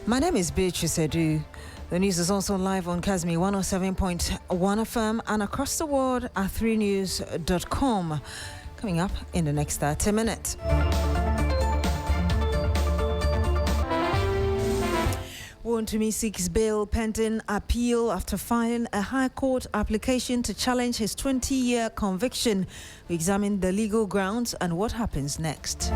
My name is BECE. The news is also live on Kazmi 107.1 FM and across the world at 3news.com. Coming up in the next 30 minutes. Wontumi seeks bail pending appeal after filing a High Court application to challenge his 20-year conviction. We examine the legal grounds and what happens next.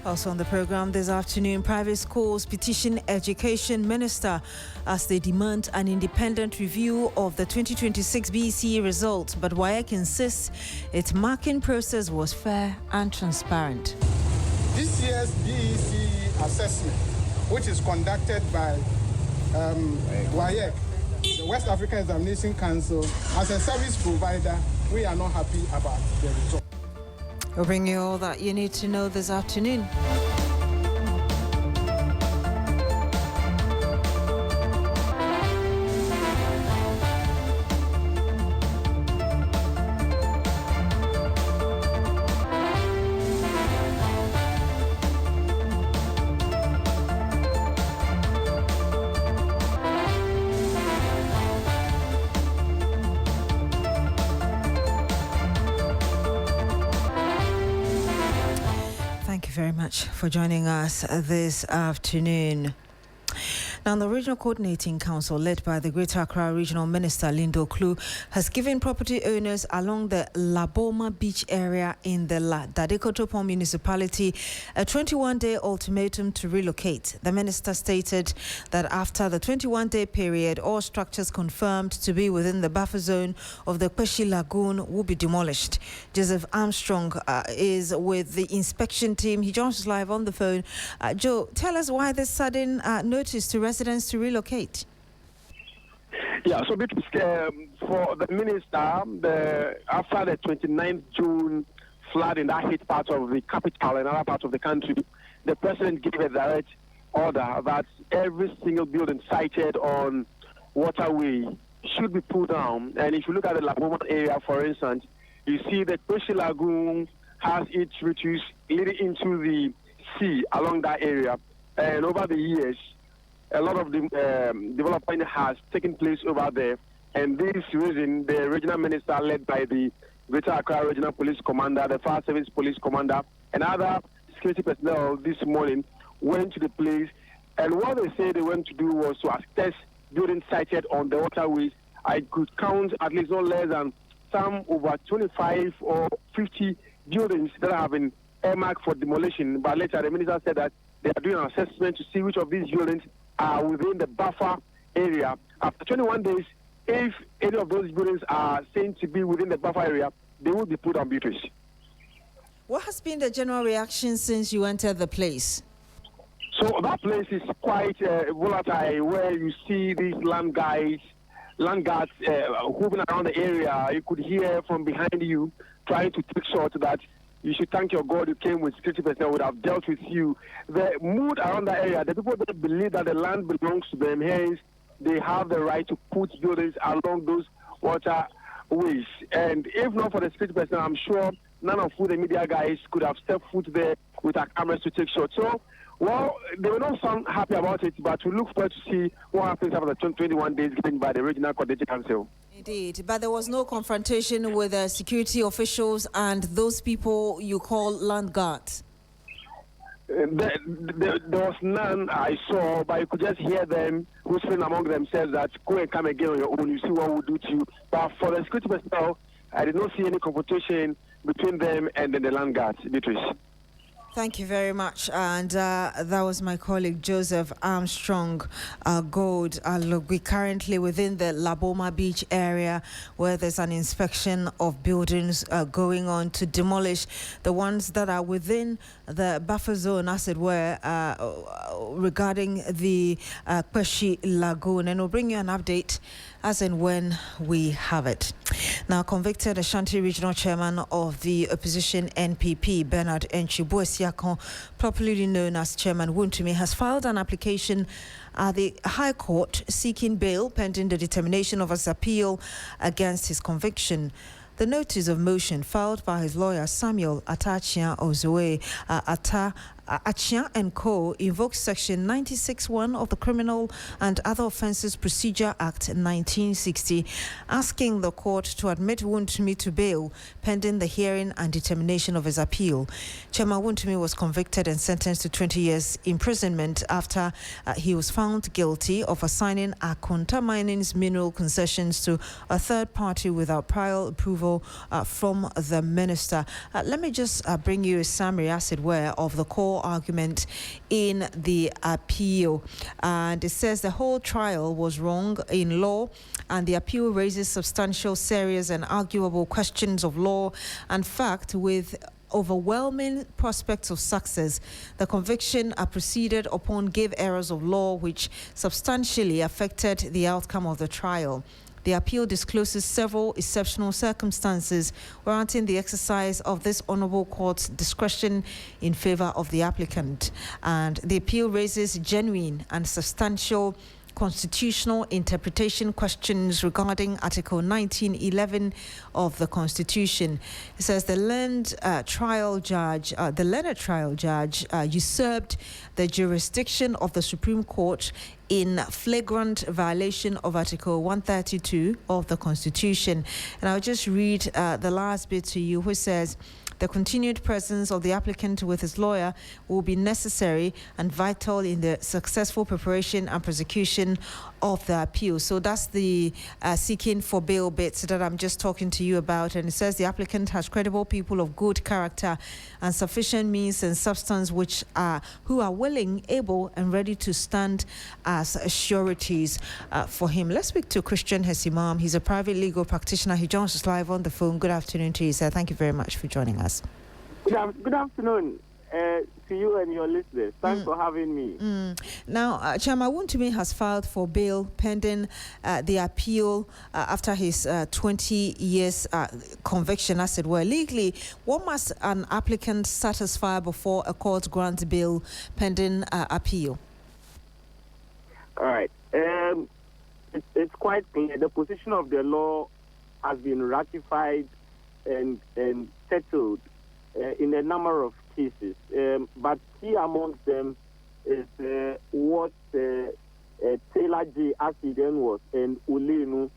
Also on the program this afternoon, private schools petition Education Minister as they demand an independent review of the 2026 BECE results, but WAEC insists its marking process was fair and transparent. This year's BECE assessment, which is conducted by WAEC, the West African Examination Council, as a service provider, we are not happy about the result. We'll bring you all that you need to know this afternoon. Thank you very much for joining us this afternoon. Now, the Regional Coordinating Council, led by the Greater Accra Regional Minister, Lindo Klu, has given property owners along the Laboma Beach area in the Dadekotopon municipality a 21-day ultimatum to relocate. The minister stated that after the 21-day period, all structures confirmed to be within the buffer zone of the Kpeshie Lagoon will be demolished. Joseph Armstrong is with the inspection team. He joins us live on the phone. Joe, tell us why this sudden notice to residents to relocate. Yeah, so for the minister, after the 29th June flood in that hit part of the capital and other parts of the country, the president gave a direct order that every single building sited on waterway should be pulled down. And if you look at the Laboma area, for instance, you see that Kpeshie Lagoon has its reaches leading into the sea along that area. And over the years, a lot of the development has taken place over there. And this reason, the regional minister, led by the Greater Accra Regional Police Commander, the Fire Service Police Commander, and other security personnel this morning went to the place. And what they said they went to do was to assess buildings sited on the waterways. I could count at least no less than some over 25 or 50 buildings that have been earmarked for demolition. But later, the minister said that they are doing an assessment to see which of these buildings are within the buffer area. After 21 days, if any of those buildings are seen to be within the buffer area, they will be put on Beatrice. What has been the general reaction since you entered the place? So that place is quite volatile, where you see these land guards hovering around the area. You could hear from behind you trying to take shots that you should thank your God you came with security personnel would have dealt with you. The mood around that area, the people that believe that the land belongs to them, hence they have the right to put buildings along those waterways. And if not for the security personnel, I'm sure none of the media guys could have stepped foot there with our cameras to take shots. So, well, they will not sound happy about it, but we look forward to see what happens after the 21 days given by the Regional Coordinating Council. Indeed, but there was no confrontation with security officials and those people you call land guards. There was none I saw, but you could just hear them whispering among themselves that go and come again on your own, you see what we'll do to you. But for the security personnel, I did not see any confrontation between them and the land guards, Beatrice. Thank you very much. And that was my colleague Joseph Armstrong Gold. We're currently within the Laboma Beach area where there's an inspection of buildings going on to demolish the ones that are within the buffer zone, as it were, regarding the Kpeshie Lagoon. And we'll bring you an update as and when we have it. Now, convicted Ashanti Regional Chairman of the opposition NPP, Bernard Enchibuesiakon, popularly known as Chairman Wontumi, has filed an application the High Court seeking bail pending the determination of his appeal against his conviction. The notice of motion filed by his lawyer Samuel Atachia Ozoe Achia and Co. invokes Section 96(1) of the Criminal and Other Offences Procedure Act 1960, asking the court to admit Wontumi to bail pending the hearing and determination of his appeal. Chairman Wontumi was convicted and sentenced to 20 years imprisonment after he was found guilty of assigning Akonta Mining's mineral concessions to a third party without prior approval from the minister. Let me just bring you a summary, as it were, of the core argument in the appeal. And it says the whole trial was wrong in law, and the appeal raises substantial, serious and arguable questions of law and fact with overwhelming prospects of success. The conviction proceeded upon grave errors of law which substantially affected the outcome of the trial. The appeal discloses several exceptional circumstances warranting the exercise of this honorable court's discretion in favor of the applicant. And the appeal raises genuine and substantial constitutional interpretation questions regarding Article 1911 of the Constitution. It says the learned trial judge usurped the jurisdiction of the Supreme Court in flagrant violation of Article 132 of the Constitution. And I'll just read the last bit to you, which says, the continued presence of the applicant with his lawyer will be necessary and vital in the successful preparation and prosecution of the appeal. So that's the seeking for bail bits that I'm just talking to you about. And it says the applicant has credible people of good character and sufficient means and substance who are willing, able and ready to stand as sureties for him. Let's speak to Christian Hesimam. He's a private legal practitioner. He joins us live on the phone. Good afternoon to you, sir. Thank you very much for joining us. Good afternoon to you and your listeners. Thanks for having me. Now, Chairman Wontumi has filed for bail pending the appeal after his 20 years conviction, as it were. Legally, what must an applicant satisfy before a court grants bail pending appeal? All right. It's quite clear. The position of the law has been ratified and settled in a number of cases, but key amongst them is what Taylor J. as he then was, and Ulenu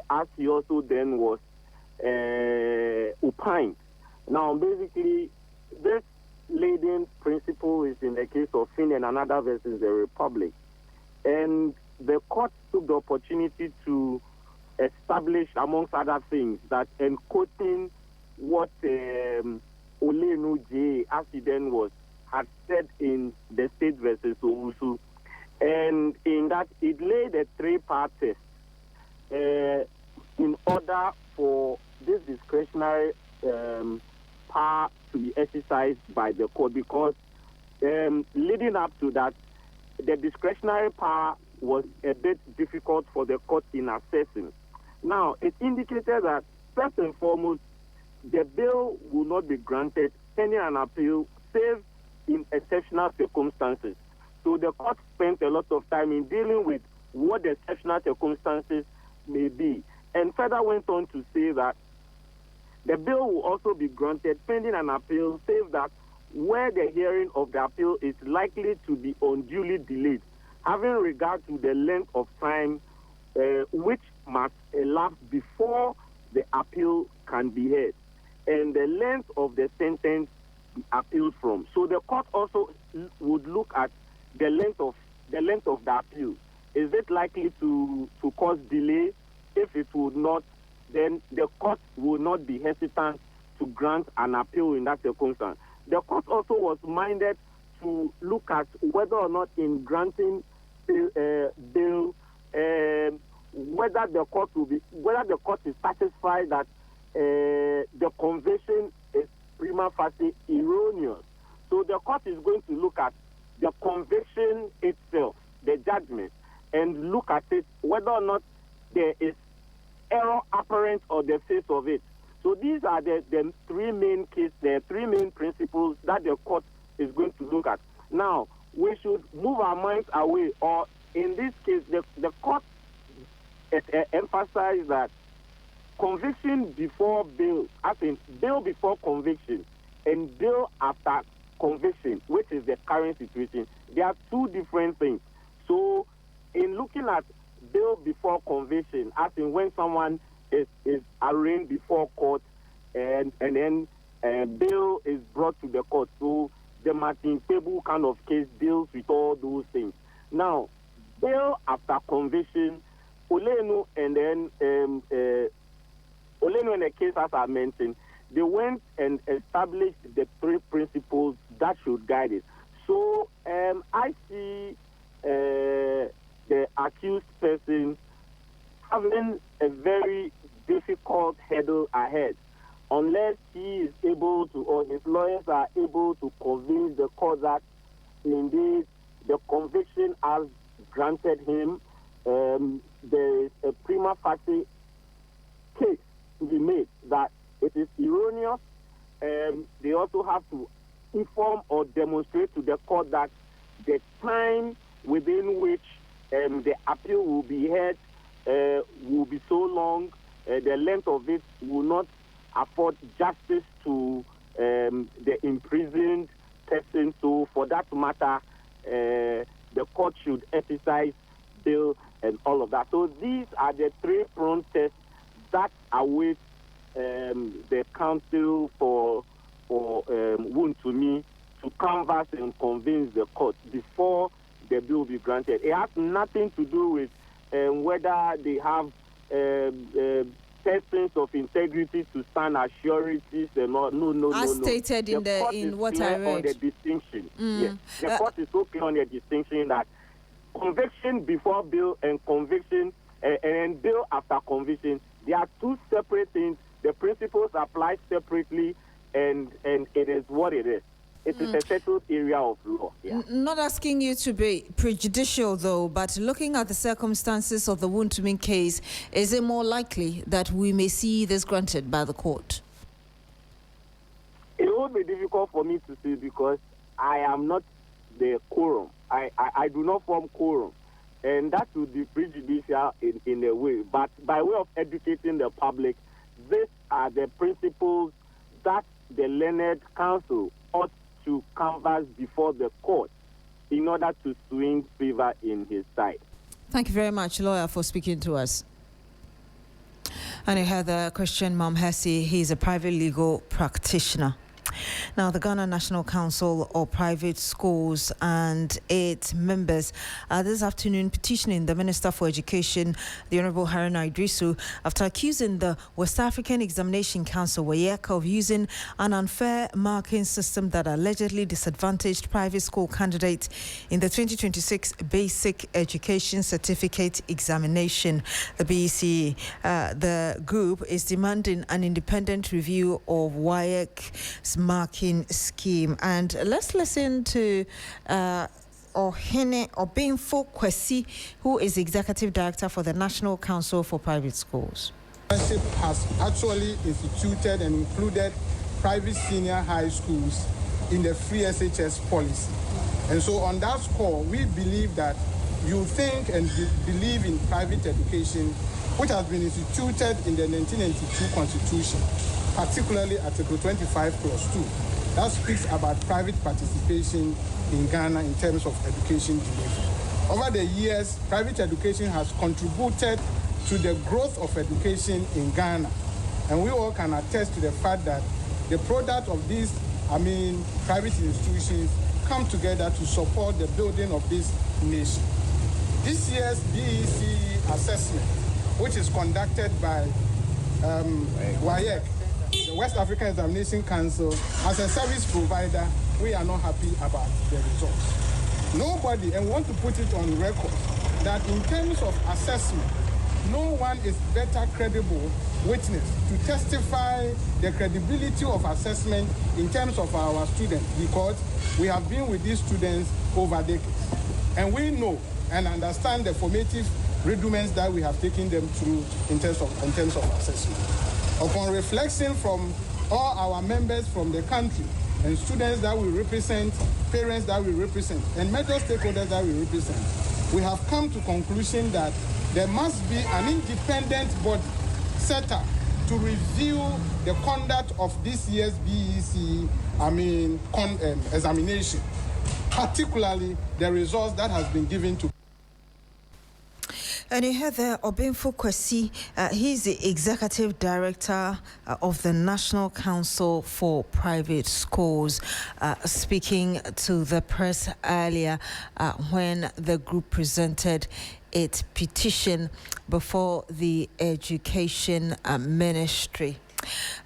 as he also then was opined. Now, basically, this leading principle is in the case of Finn and another versus the Republic, and the court took the opportunity to establish, amongst other things, that in quoting what Olenu J. as he then was had said in the state versus Owusu, and in that it laid a three-part test in order for this discretionary power to be exercised by the court, because leading up to that, the discretionary power was a bit difficult for the court in assessing. Now, it indicated that, first and foremost, the bail will not be granted pending an appeal, save in exceptional circumstances. So the court spent a lot of time in dealing with what the exceptional circumstances may be, and further went on to say that the bail will also be granted pending an appeal, save that where the hearing of the appeal is likely to be unduly delayed, having regard to the length of time which must elapse before the appeal can be heard, and the length of the sentence be appealed from. So the court also would look at the length of the appeal. Is it likely to cause delay? If it would not, then the court will not be hesitant to grant an appeal in that circumstance. The court also was minded to look at whether or not in granting bail, whether the court is satisfied that the conviction is prima facie erroneous. So the court is going to look at the conviction itself, the judgment, and look at it whether or not there is error apparent on the face of it. So these are the three main principles that the court is going to look at. Now, we should move our minds away, or in this case, the court emphasized that conviction before bail, as in bail before conviction and bail after conviction, which is the current situation, they are two different things. So in looking at bail before conviction, as in when someone is arraigned before court and then bail is brought to the court, so the Martin Table kind of case deals with all those things. Now, bail after conviction, Olenu and then Olenu and the case, as I mentioned, they went and established the three principles that should guide it. So I see the accused person having a very difficult hurdle ahead, unless he is able to, or his lawyers are able to convince the court that indeed the conviction has granted him, there is a prima facie case to be made that it is erroneous. They also have to inform or demonstrate to the court that the time within which the appeal will be heard will be so long, the length of it will not afford justice to the imprisoned person. So for that matter, the court should exercise bail and all of that. So these are the three-pronged tests that await the counsel for Wontumi to canvass and convince the court before the bill will be granted. It has nothing to do with whether they have persons of integrity to stand as sureties and all. No. As stated in what I read. On the distinction. Yes. The court is so clear on the distinction that conviction before bail and conviction and bail after conviction, they are two separate things. The principles apply separately, and it is what it is. It is a settled area of law. Yeah. Not asking you to be prejudicial, though, but looking at the circumstances of the Wontumi case, is it more likely that we may see this granted by the court? It would be difficult for me to say because I am not the quorum. I do not form quorum. And that would be prejudicial in a way. But by way of educating the public, these are the principles that the learned counsel ought to canvass before the court in order to swing favor in his side. Thank you very much, lawyer, for speaking to us. And you heard Christian Mamhesi. He's a private legal practitioner. Now, the Ghana National Council of Private Schools and its members are this afternoon petitioning the Minister for Education, the Honourable Haruna Idrisu, after accusing the West African Examination Council, WAEC, of using an unfair marking system that allegedly disadvantaged private school candidates in the 2026 Basic Education Certificate Examination. The BECE, the group, is demanding an independent review of WAEC's marking scheme. And let's listen to Ohene Obinfo Kwesi, who is Executive Director for the National Council for Private Schools. Has actually instituted and included private senior high schools in the free SHS policy. And so on that score, we believe that you think and believe in private education, which has been instituted in the 1992 Constitution, particularly Article 25+2, that speaks about private participation in Ghana in terms of education delivery. Over the years, private education has contributed to the growth of education in Ghana, and we all can attest to the fact that the product of these, private institutions come together to support the building of this nation. This year's BECE assessment, which is conducted by WAEC, the West African Examination Council, as a service provider, we are not happy about the results. Nobody, and want to put it on record, that in terms of assessment, no one is better credible witness to testify the credibility of assessment in terms of our students, because we have been with these students over decades. And we know and understand the formative rudiments that we have taken them through in terms of assessment. Upon reflection from all our members from the country, and students that we represent, parents that we represent, and major stakeholders that we represent, we have come to conclusion that there must be an independent body set up to review the conduct of this year's BECE, examination, particularly the results that has been given to. And you heard there Obinfo Kwesi, he's the Executive Director of the National Council for Private Schools, speaking to the press earlier when the group presented its petition before the Education Ministry.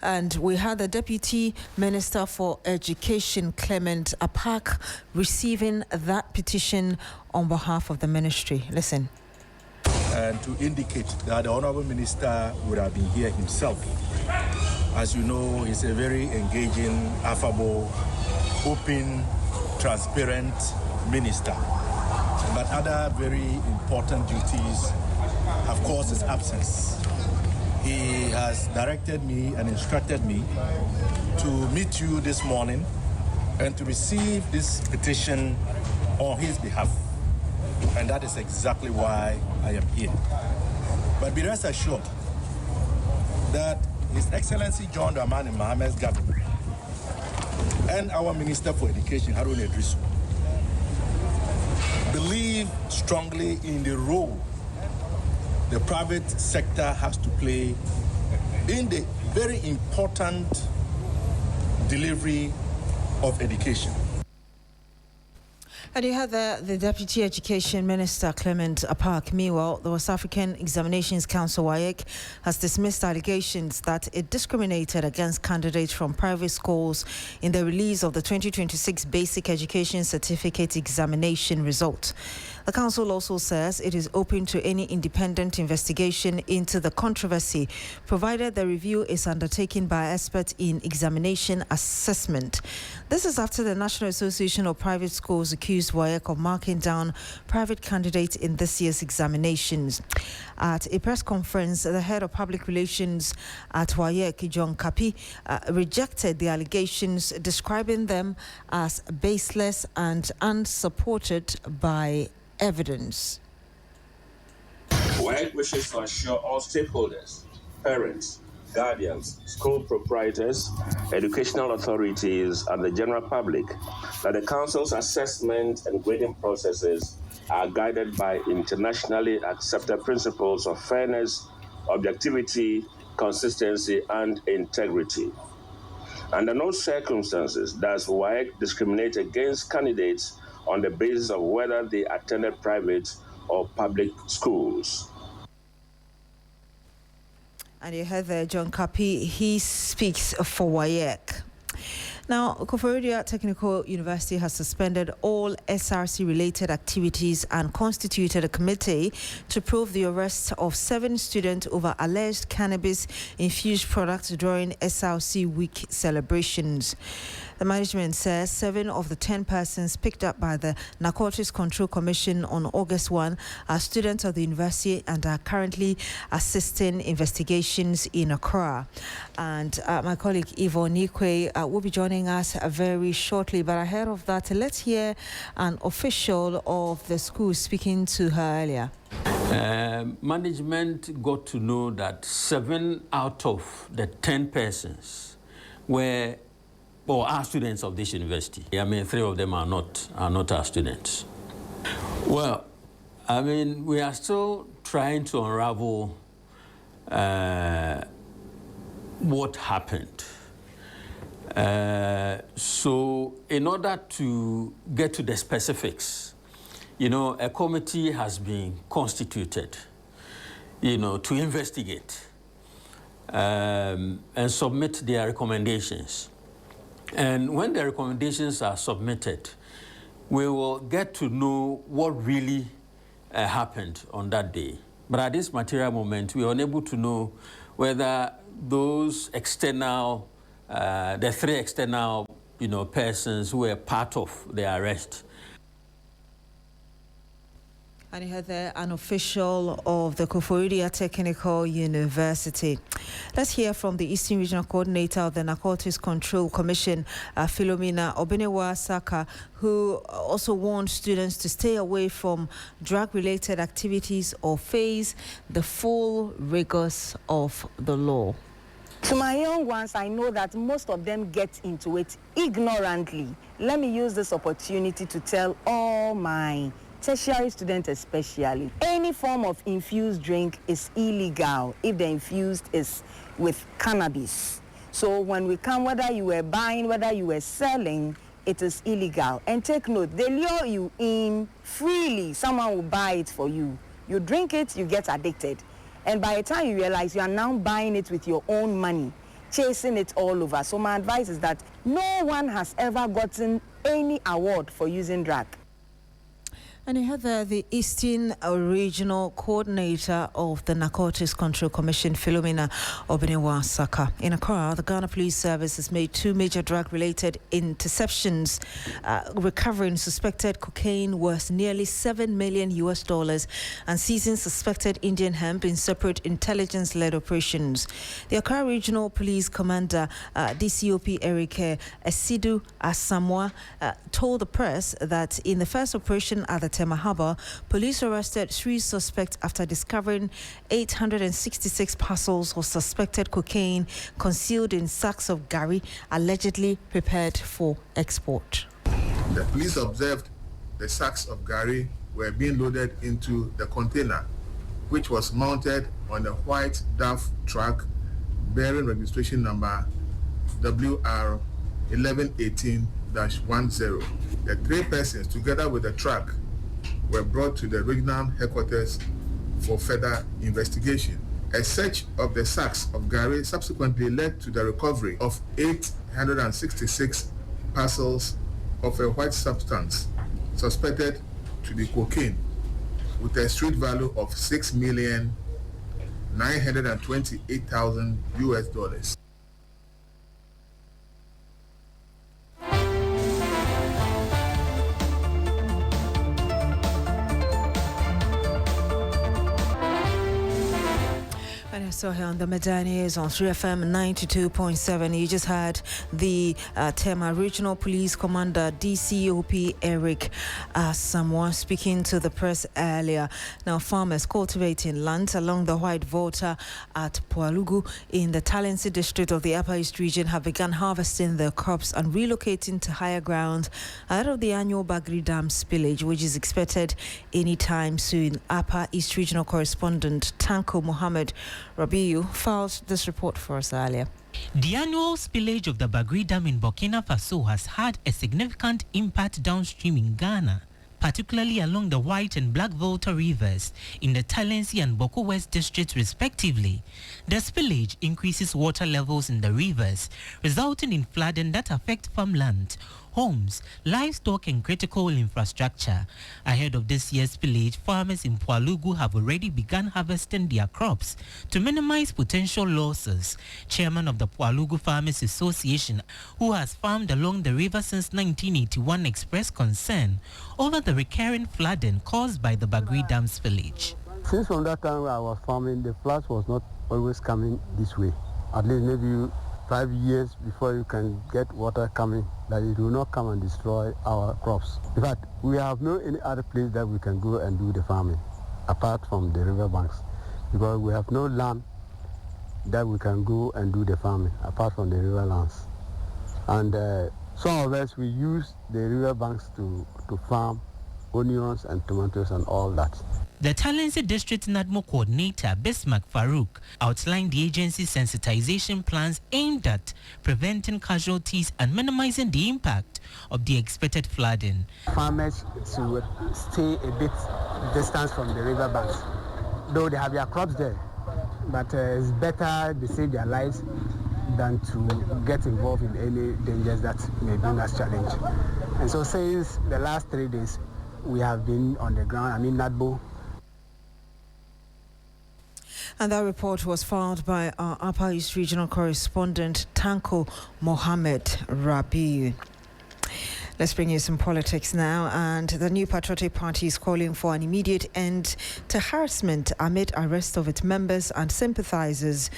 And we had the Deputy Minister for Education, Clement Apak, receiving that petition on behalf of the ministry. Listen. And to indicate that the Honorable Minister would have been here himself. As you know, he's a very engaging, affable, open, transparent minister. But other very important duties have caused his absence. He has directed me and instructed me to meet you this morning and to receive this petition on his behalf. And that is exactly why I am here. But be rest assured that His Excellency John Dramani Mohammed's government and our Minister for Education, Harun Idrisu, believe strongly in the role the private sector has to play in the very important delivery of education. And you had the Deputy Education Minister, Clement Apak. Meanwhile, the West African Examinations Council, WAEC, has dismissed allegations that it discriminated against candidates from private schools in the release of the 2026 Basic Education Certificate Examination result. The council also says it is open to any independent investigation into the controversy, provided the review is undertaken by experts in examination assessment. This is after the National Association of Private Schools accused WAEC of marking down private candidates in this year's examinations. At a press conference, the head of public relations at WAEC, John Kapi, rejected the allegations, describing them as baseless and unsupported by evidence. WAEC wishes to assure all stakeholders, parents, guardians, school proprietors, educational authorities, and the general public that the Council's assessment and grading processes are guided by internationally accepted principles of fairness, objectivity, consistency, and integrity. Under no circumstances does WAEC discriminate against candidates on the basis of whether they attended private or public schools. And you heard there John Kapi, he speaks for WAEC. Now, Koforidua Technical University has suspended all SRC-related activities and constituted a committee to probe the arrest of 7 students over alleged cannabis-infused products during SRC Week celebrations. The management says 7 of the 10 persons picked up by the Narcotics Control Commission on August 1 are students of the university and are currently assisting investigations in Accra. And my colleague Yvonne Nikwe will be joining us very shortly. But ahead of that, let's hear an official of the school speaking to her earlier. Management got to know that 7 out of the 10 persons were or are students of this university. I mean, 3 of them are not our students. Well, I mean, we are still trying to unravel what happened. So in order to get to the specifics, you know, a committee has been constituted, you know, to investigate and submit their recommendations. And when the recommendations are submitted, we will get to know what really happened on that day. But at this material moment, we are unable to know whether those external, the 3 external, you know, persons who were part of the arrest. And you heard there an official of the Koforidua Technical University. Let's hear from the Eastern Regional Coordinator of the Narcotics Control Commission, Philomena Obenewa-Saka, who also warned students to stay away from drug-related activities or face the full rigors of the law. To my young ones, I know that most of them get into it ignorantly. Let me use this opportunity to tell all my tertiary students especially, any form of infused drink is illegal if the infused is with cannabis. So when we come, whether you were buying, whether you were selling, it is illegal. And take note, they lure you in freely. Someone will buy it for you. You drink it, you get addicted. And by the time you realize you are now buying it with your own money, chasing it all over. So my advice is that no one has ever gotten any award for using drug. And you heard the Eastern Regional Coordinator of the Narcotics Control Commission, Philomena Obenewa-Saka. In Accra, the Ghana Police Service has made 2 major drug-related interceptions, recovering suspected cocaine worth nearly $7 million and seizing suspected Indian hemp in separate intelligence-led operations. The Accra Regional Police Commander, DCOP Eric Esidu Asamoah, told the press that in the first operation at the Tema Harbour, police arrested 3 suspects after discovering 866 parcels of suspected cocaine concealed in sacks of gari, allegedly prepared for export. The police observed the sacks of gari were being loaded into the container, which was mounted on a white DAF truck bearing registration number WR 1118-10. The 3 persons, together with the truck, were brought to the regional headquarters for further investigation. A search of the sacks of gari subsequently led to the recovery of 866 parcels of a white substance suspected to be cocaine, with a street value of $6,928,000. So here on the Midday News on 3FM 92.7, you just heard the Tema Regional Police Commander DCOP Eric Asamoah speaking to the press earlier. Now, farmers cultivating land along the White Volta at Pualugu in the Talensi district of the Upper East region have begun harvesting their crops and relocating to higher ground ahead of the annual Bagri Dam spillage, which is expected anytime soon. Upper East Regional Correspondent Tanko Mohammed Rabiu filed this report for us earlier. The annual spillage of the Bagri Dam in Burkina Faso has had a significant impact downstream in Ghana, particularly along the White and Black Volta rivers in the Talensi and Boko West districts respectively. The spillage increases water levels in the rivers, resulting in flooding that affect farmland, homes, livestock and critical infrastructure. Ahead of this year's spillage, farmers in Pualugu have already begun harvesting their crops to minimize potential losses. Chairman of the Pualugu Farmers Association, who has farmed along the river since 1981, expressed concern over the recurring flooding caused by the Bagri Dam spillage. Since from that time I was farming, the floods was not always coming this way. At least maybe 5 years before you can get water coming, that it will not come and destroy our crops. In fact, we have no any other place that we can go and do the farming apart from the river banks, because we have no land that we can go and do the farming apart from the river lands. And some of us, we use the river banks to farm onions and tomatoes and all that. The Talensi District NADMO Coordinator, Bismarck Farouk, outlined the agency's sensitization plans aimed at preventing casualties and minimizing the impact of the expected flooding. Farmers should stay a bit distance from the river banks, though they have their crops there. But it's better they save their lives than to get involved in any dangers that may bring us challenge. And so since the last 3 days, we have been on the ground, NADMO. And that report was filed by our Upper East Regional Correspondent Tanko Mohammed Rabiu. Let's bring you some politics now. And the New Patriotic Party is calling for an immediate end to harassment amid arrest of its members and sympathizers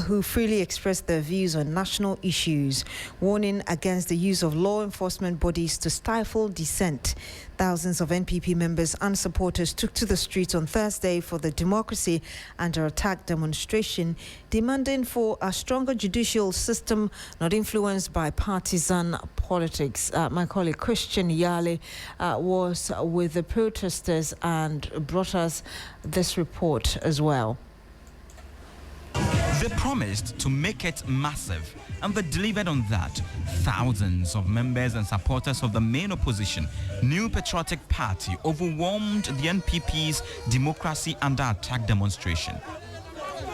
who freely express their views on national issues, warning against the use of law enforcement bodies to stifle dissent. Thousands of NPP members and supporters took to the streets on Thursday for the Democracy Under Attack demonstration, demanding for a stronger judicial system not influenced by partisan politics. My colleague Christian Yale was with the protesters and brought us this report as well. They promised to make it massive, and they delivered on that. Thousands of members and supporters of the main opposition, New Patriotic Party, overwhelmed the NPP's Democracy Under Attack demonstration.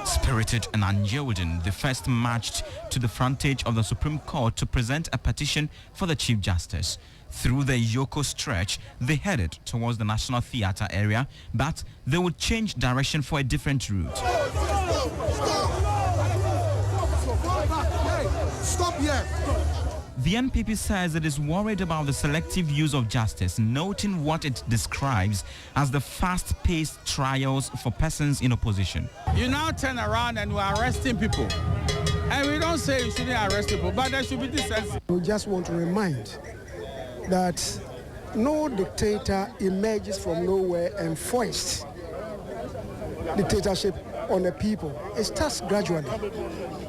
Spirited and unyielding, they first marched to the frontage of the Supreme Court to present a petition for the Chief Justice. Through the Yoko stretch, they headed towards the National Theatre area, but they would change direction for a different route. Stop here! The NPP says it is worried about the selective use of justice, noting what it describes as the fast-paced trials for persons in opposition. You now turn around and we're arresting people. And we don't say you shouldn't arrest people, but there should be decency. We just want to remind that no dictator emerges from nowhere and foists dictatorship on the people. It starts gradually.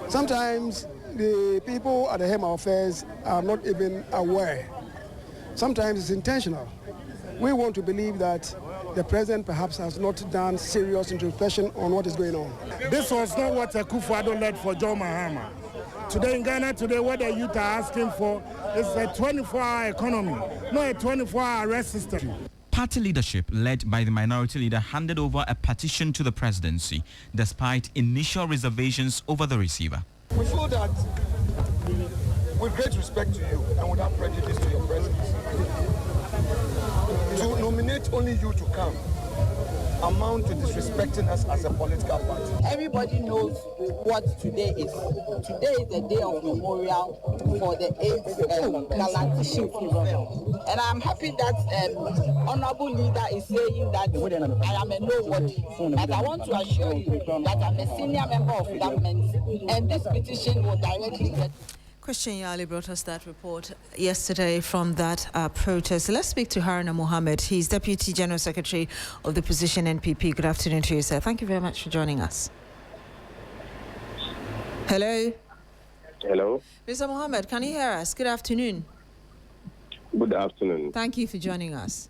Sometimes the people at the helm of affairs are not even aware. Sometimes it's intentional. We want to believe that the president perhaps has not done serious introspection on what is going on. This was not what Akufo-Addo led for John Mahama. Today in Ghana, what the youth are asking for is a 24-hour economy, not a 24-hour arrest system. Party leadership, led by the minority leader, handed over a petition to the presidency, despite initial reservations over the receiver. We feel that, with great respect to you and without prejudice to your presence, to nominate only you to come amount to disrespecting us as a political party. Everybody knows what today is. Today is the day of memorial for the 8th gallant chief. And I'm happy that honorable leader is saying that I am a nobody. But I want to assure you that I'm a senior member of government, and this petition will directly get... Christian Yali brought us that report yesterday from that protest. Let's speak to Haruna Mohammed. He's Deputy General Secretary of the Opposition NPP. Good afternoon to you, sir. Thank you very much for joining us. Hello? Hello? Mr. Mohammed, can you hear us? Good afternoon. Good afternoon. Thank you for joining us.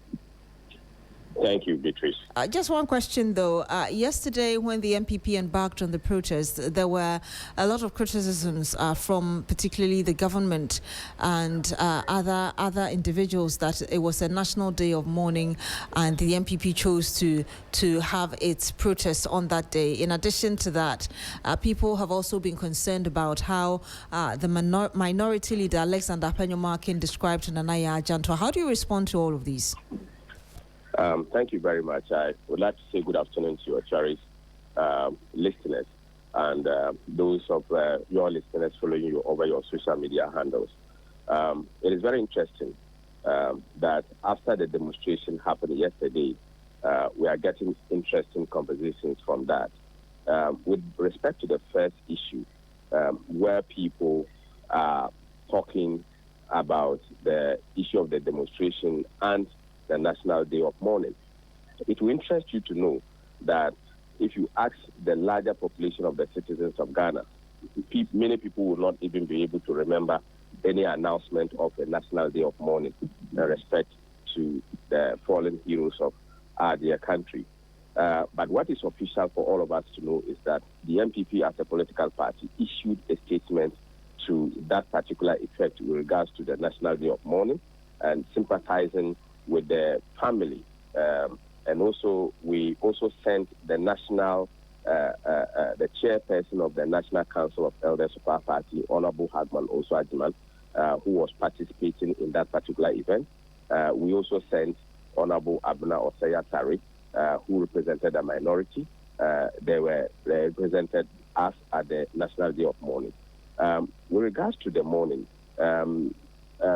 Thank you, Beatrice. Just one question, though. Yesterday, when the MPP embarked on the protest, there were a lot of criticisms from particularly the government and other individuals that it was a national day of mourning, and the MPP chose to have its protest on that day. In addition to that, people have also been concerned about how the minority leader, Alexander Apenyo-Markin, described Nanaya Ajanto. How do you respond to all of these? Thank you very much. I would like to say good afternoon to your cherished listeners and those of your listeners following you over your social media handles. It is very interesting that after the demonstration happened yesterday, we are getting interesting conversations from that. With respect to the first issue, where people are talking about the issue of the demonstration and the National Day of Mourning, it will interest you to know that if you ask the larger population of the citizens of Ghana, many people will not even be able to remember any announcement of a National Day of Mourning in respect to the fallen heroes of our dear country. But what is official for all of us to know is that the MPP as a political party issued a statement to that particular effect with regards to the National Day of Mourning and sympathizing with the family, and also we also sent the national, the chairperson of the National Council of Elders of our party, Honorable Hagman also Ajiman, who was participating in that particular event. We also sent Honorable Abuna Osaya Tari, who represented a minority. They represented us at the National Day of Mourning. With regards to the mourning,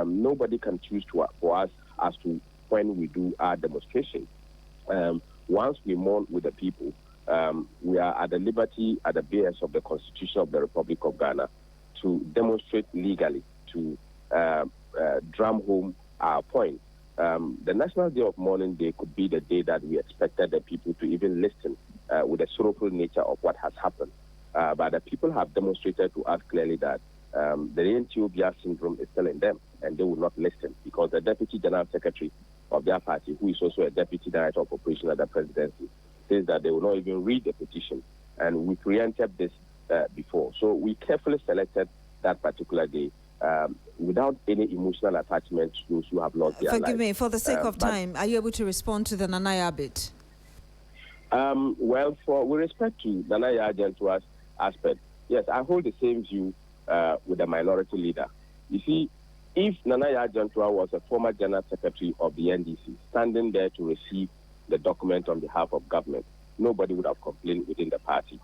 nobody can choose for us as to when we do our demonstration. Once we mourn with the people, we are at the liberty, at the behest of the Constitution of the Republic of Ghana, to demonstrate legally, to drum home our point. The National Day of Mourning Day could be the day that we expected the people to even listen with the sorrowful nature of what has happened. But the people have demonstrated to us clearly that the Ethiopia syndrome is still in them, and they will not listen, because the Deputy General Secretary of their party, who is also a Deputy Director of Operations at the Presidency, says that they will not even read the petition. And we preempted this before. So we carefully selected that particular day without any emotional attachment to those who have lost their lives. Forgive me, for the sake of time, are you able to respond to the Nanaya bit? Well, with respect to Nanaya Agentua's aspect, yes, I hold the same view with the minority leader. You see, if Nanaya Agentua was a former General Secretary of the NDC, standing there to receive the document on behalf of government, nobody would have complained within the party.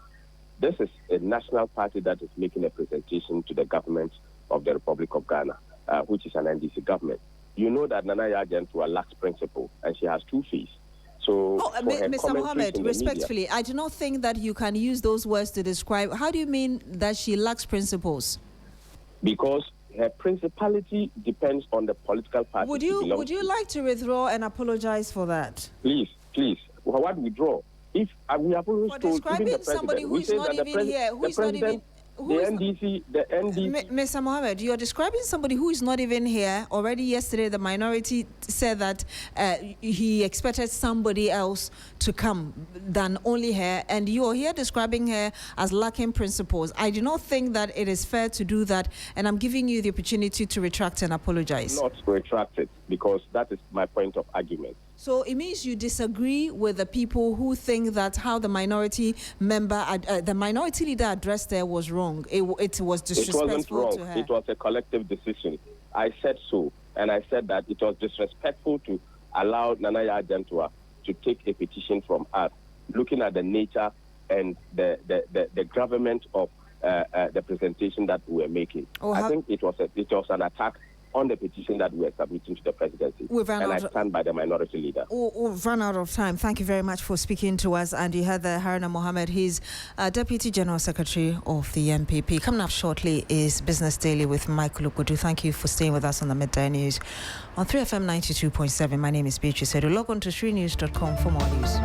This is a national party that is making a presentation to the government of the Republic of Ghana, which is an NDC government. You know that Nanaya Agentua lacks principle, and she has two fees. So, Mr. Mohammed, respectfully, I do not think that you can use those words to describe. How do you mean that she lacks principles? Because her principality depends on the political party. Would you like to withdraw and apologize for that? Please. What withdraw? If we have always told even the somebody who is not even here, who is not even. The NDC. Mr. Mohammed, you're describing somebody who is not even here. Already yesterday, the minority said that he expected somebody else to come than only her, and you are here describing her as lacking principles. I do not think that it is fair to do that, and I'm giving you the opportunity to retract and apologize. Not retract it, because that is my point of argument. So it means you disagree with the people who think that how the minority member, the minority leader addressed there was wrong. It was disrespectful. It wasn't wrong. To her. It was a collective decision. I said so, and I said that it was disrespectful to allow Nanaya Agentua to take a petition from us, looking at the nature and the government of the presentation that we were making. I think it was an attack on the petition that we are submitting to the presidency. And I stand by the minority leader. We've run out of time. Thank you very much for speaking to us. And you heard Haruna Mohammed. He's Deputy General Secretary of the MPP. Coming up shortly is Business Daily with Michael Okudu. Thank you for staying with us on the Midday News on 3FM 92.7. My name is Beatrice. Log on to shrinews.com for more news.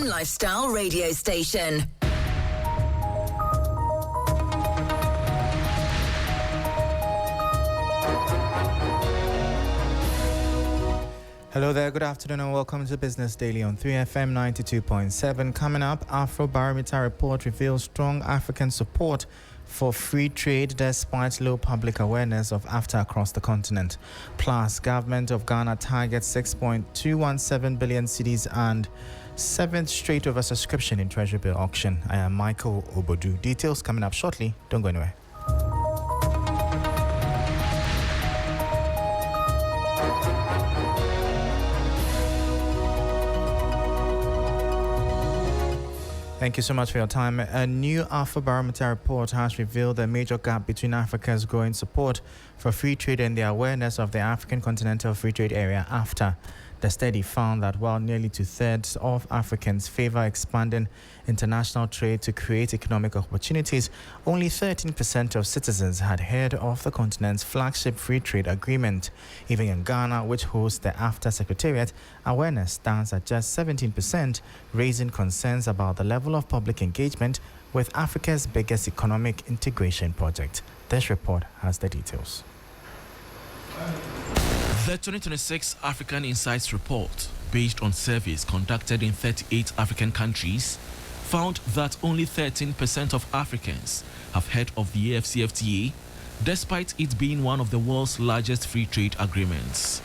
Lifestyle radio station. Hello there, good afternoon and welcome to Business Daily on 3FM 92.7. Coming up, Afrobarometer report reveals strong African support for free trade despite low public awareness of AfCFTA across the continent. Plus, government of Ghana targets 6.217 billion cedis and 7th straight oversubscription in Treasury bill auction. I am Michael Obodu. Details coming up shortly. Don't go anywhere. Thank you so much for your time. A new Afrobarometer report has revealed a major gap between Africa's growing support for free trade and the awareness of the African Continental Free Trade Area AfCFTA. The study found that while nearly 2/3 of Africans favor expanding international trade to create economic opportunities, only 13% of citizens had heard of the continent's flagship free trade agreement. Even in Ghana, which hosts the AfCFTA Secretariat, awareness stands at just 17%, raising concerns about the level of public engagement with Africa's biggest economic integration project. This report has the details. The 2026 African Insights Report, based on surveys conducted in 38 African countries, found that only 13% of Africans have heard of the AfCFTA, despite it being one of the world's largest free trade agreements.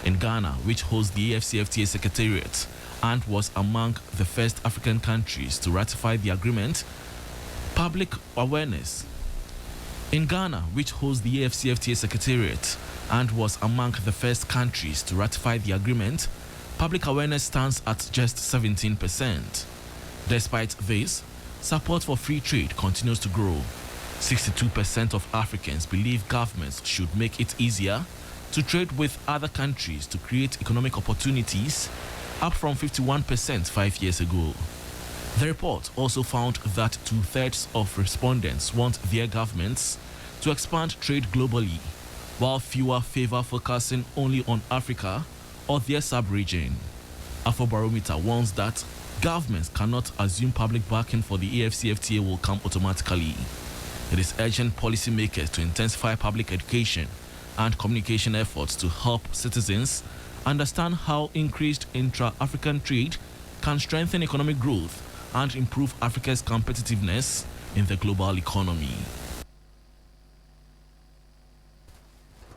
In Ghana, which hosts the AfCFTA Secretariat and was among the first African countries to ratify the agreement, public awareness. In Ghana, which hosts the AfCFTA Secretariat and was among the first countries to ratify the agreement, public awareness stands at just 17%. Despite this, support for free trade continues to grow. 62% of Africans believe governments should make it easier to trade with other countries to create economic opportunities, up from 51% 5 years ago. The report also found that 2/3 of respondents want their governments to expand trade globally, while fewer favor focusing only on Africa or their sub-region. Afrobarometer warns that governments cannot assume public backing for the AfCFTA will come automatically. It is urging policymakers to intensify public education and communication efforts to help citizens understand how increased intra-African trade can strengthen economic growth and improve Africa's competitiveness in the global economy.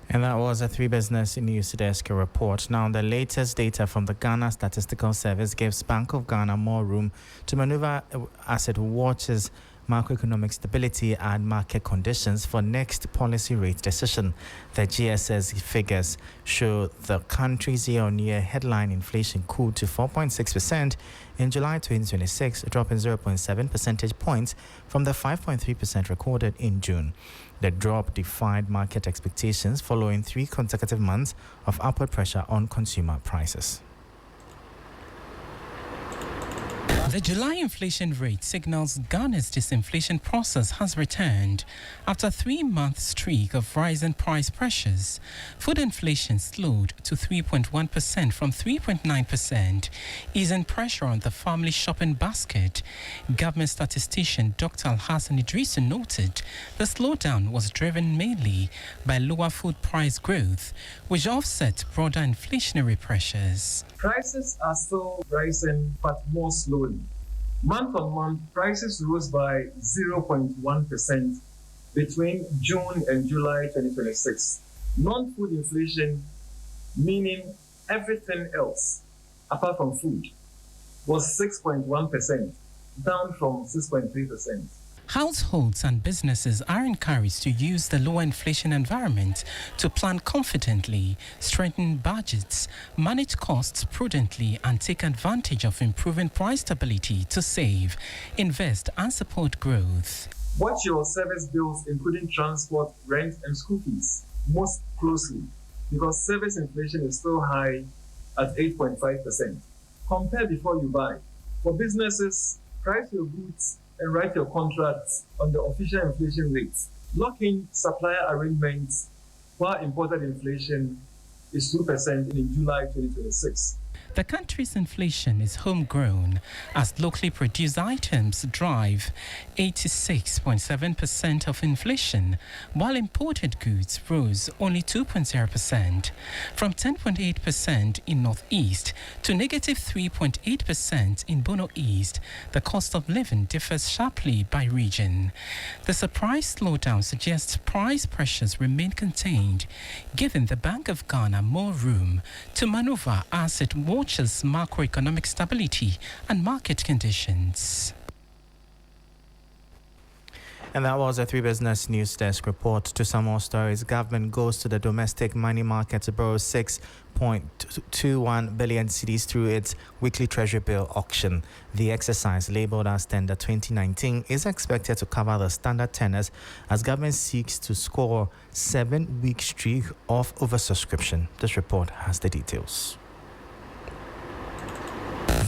And that was a 3 Business News Desk report. Now, the latest data from the Ghana Statistical Service gives Bank of Ghana more room to maneuver as it watches macroeconomic stability and market conditions for next policy rate decision. The GSS figures show the country's year-on-year headline inflation cooled to 4.6% in July 2026, dropping 0.7 percentage points from the 5.3% recorded in June. The drop defied market expectations following 3 consecutive months of upward pressure on consumer prices. The July inflation rate signals Ghana's disinflation process has returned after a 3-month streak of rising price pressures. Food inflation slowed to 3.1% from 3.9%, easing pressure on the family shopping basket. Government statistician Dr. Alhassan Idrissa noted the slowdown was driven mainly by lower food price growth, which offset broader inflationary pressures. Prices are still rising, but more slowly. Month on month, prices rose by 0.1% between June and July 2026. Non-food inflation, meaning everything else apart from food, was 6.1%, down from 6.3%. Households and businesses are encouraged to use the lower inflation environment to plan confidently, strengthen budgets, manage costs prudently, and take advantage of improving price stability to save, invest, and support growth. Watch your service bills, including transport, rent, and school fees, most closely, because service inflation is still high at 8.5%. Compare before you buy. For businesses, price your goods and write your contracts on the official inflation rates. Lock in supplier arrangements while imported inflation is 2% in July 2026. The country's inflation is homegrown as locally produced items drive 86.7% of inflation, while imported goods rose only 2.0%, from 10.8% in Northeast to negative 3.8% in Bono East. The cost of living differs sharply by region. The surprise slowdown suggests price pressures remain contained, giving the Bank of Ghana more room to maneuver as it watches macroeconomic stability and market conditions. And that was a 3 Business News Desk report. To some more stories, government goes to the domestic money market to borrow 6.21 billion cedis through its weekly Treasury bill auction. The exercise, labelled as Tender 2019, is expected to cover the standard tenors as government seeks to score 7-week streak of oversubscription. This report has the details.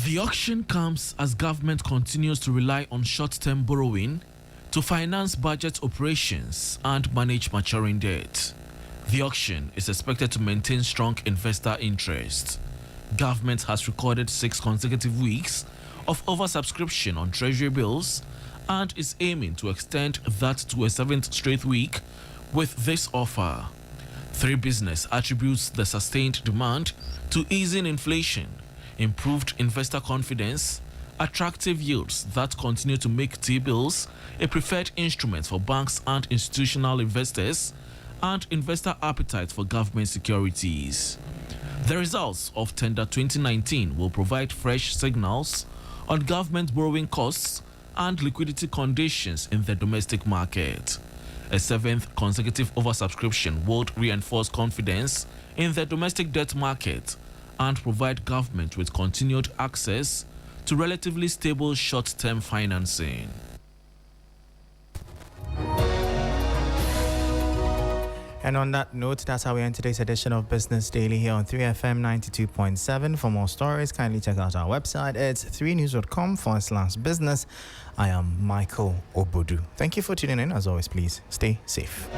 The auction comes as government continues to rely on short-term borrowing to finance budget operations and manage maturing debt. The auction is expected to maintain strong investor interest. Government has recorded 6 consecutive weeks of oversubscription on Treasury bills and is aiming to extend that to a 7th straight week with this offer. 3 Business attributes the sustained demand to easing inflation, improved investor confidence, attractive yields that continue to make T-bills a preferred instrument for banks and institutional investors, and investor appetite for government securities. The results of Tender 2019 will provide fresh signals on government borrowing costs and liquidity conditions in the domestic market. A 7th consecutive oversubscription would reinforce confidence in the domestic debt market and provide government with continued access to relatively stable short-term financing. And on that note, that's how we end today's edition of Business Daily here on 3FM 92.7. For more stories, kindly check out our website. It's 3news.com/business. I am Michael Obodu. Thank you for tuning in. As always, please stay safe.